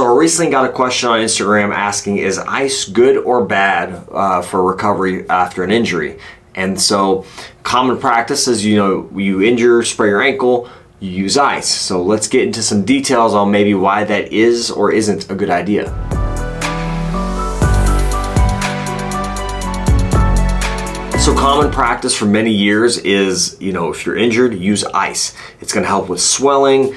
So I recently got a question on Instagram asking, is ice good or bad for recovery after an injury? And so common practice is, you injure, spray your ankle, you use ice. So let's get into some details on maybe why that is or isn't a good idea. So common practice for many years is, if you're injured, use ice. It's going to help with swelling,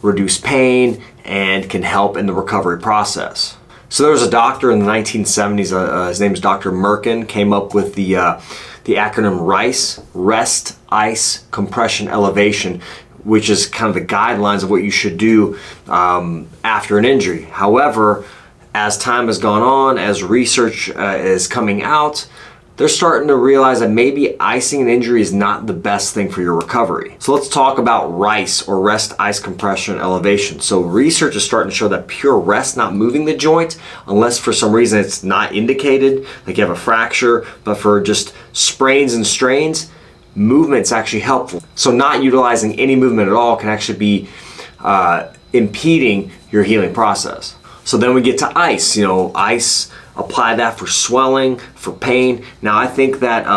reduce pain, and can help in the recovery process. So there was a doctor in the 1970s, his name is Dr. Merkin, came up with the acronym RICE, Rest, Ice, Compression, Elevation, which is kind of the guidelines of what you should do after an injury. However, as time has gone on, as research is coming out, they're starting to realize that maybe icing an injury is not the best thing for your recovery. So let's talk about RICE, or Rest, Ice, Compression, Elevation. So research is starting to show that pure rest, not moving the joint, unless for some reason it's not indicated, like you have a fracture, but for just sprains and strains, movement's actually helpful. So not utilizing any movement at all can actually be impeding your healing process. So then we get to ice. Ice, apply that for swelling, for pain. Now I think that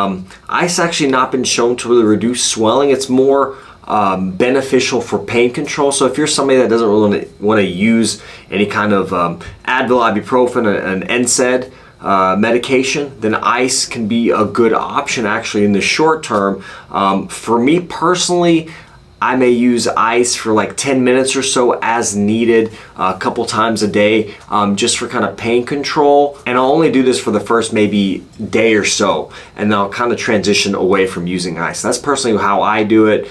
ice actually not been shown to really reduce swelling. It's more beneficial for pain control. So if you're somebody that doesn't really want to use any kind of Advil, ibuprofen, an NSAID medication, then ice can be a good option actually in the short term. For me personally, I may use ice for like 10 minutes or so as needed, a couple times a day, just for kind of pain control. And I'll only do this for the first maybe day or so, and then I'll kind of transition away from using ice. That's personally how I do it.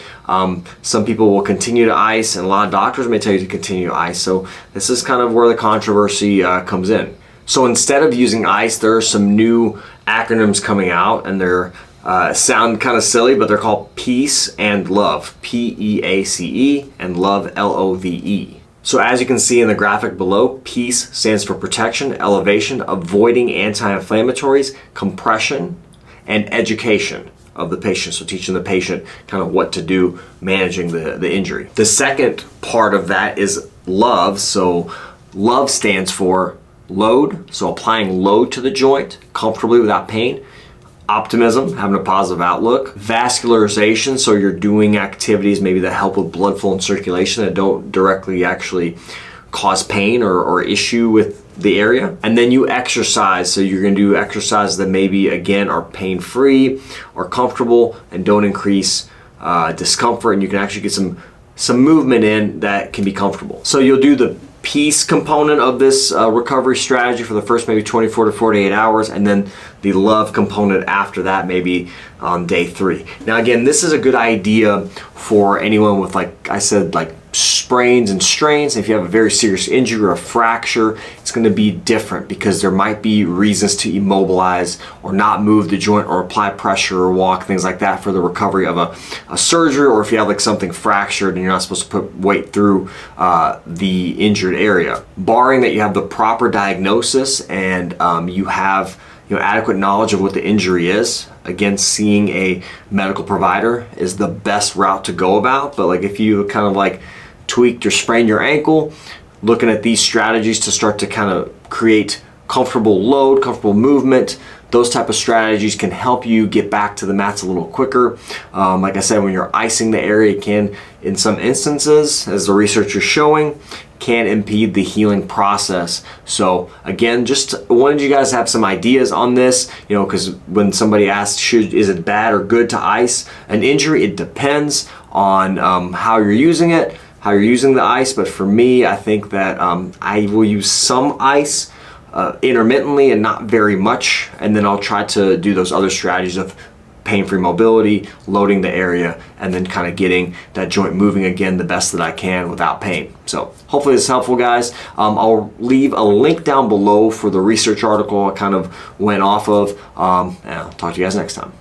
Some people will continue to ice, and a lot of doctors may tell you to continue to ice. So this is kind of where the controversy comes in. So instead of using ice, there are some new acronyms coming out, and they're sound kind of silly, but they're called PEACE and LOVE, PEACE, and LOVE, LOVE. So as you can see in the graphic below, PEACE stands for protection, elevation, avoiding anti-inflammatories, compression, and education of the patient. So teaching the patient kind of what to do, managing the injury. The second part of that is LOVE. So LOVE stands for load, so applying load to the joint comfortably without pain. Optimism, having a positive outlook. Vascularization, so you're doing activities maybe that help with blood flow and circulation that don't directly actually cause pain or issue with the area. And then you exercise, so you're going to do exercises that maybe again are pain-free or comfortable and don't increase discomfort, and you can actually get some movement in that can be comfortable. So you'll do the PEACE component of this recovery strategy for the first maybe 24 to 48 hours, and then the LOVE component after that, maybe on day 3. Now again, this is a good idea for anyone with, like I said, like sprains and strains. If you have a very serious injury or a fracture, it's going to be different because there might be reasons to immobilize or not move the joint or apply pressure or walk, things like that, for the recovery of a surgery, or if you have like something fractured and you're not supposed to put weight through the injured area. Barring that you have the proper diagnosis and you have adequate knowledge of what the injury is, again, seeing a medical provider is the best route to go about. But like if you kind of like tweaked or sprained your ankle, looking at these strategies to start to kind of create comfortable load, comfortable movement, those type of strategies can help you get back to the mats a little quicker. Like I said, when you're icing the area, it can, in some instances, as the research is showing, can impede the healing process. So again, just wanted you guys to have some ideas on this, because when somebody asks, is it bad or good to ice an injury, it depends on how you're using it, how you're using the ice. But for me, I think that I will use some ice intermittently and not very much, and then I'll try to do those other strategies of pain-free mobility, loading the area, and then kind of getting that joint moving again the best that I can without pain. So hopefully this is helpful, guys. I'll leave a link down below for the research article I kind of went off of, and I'll talk to you guys next time.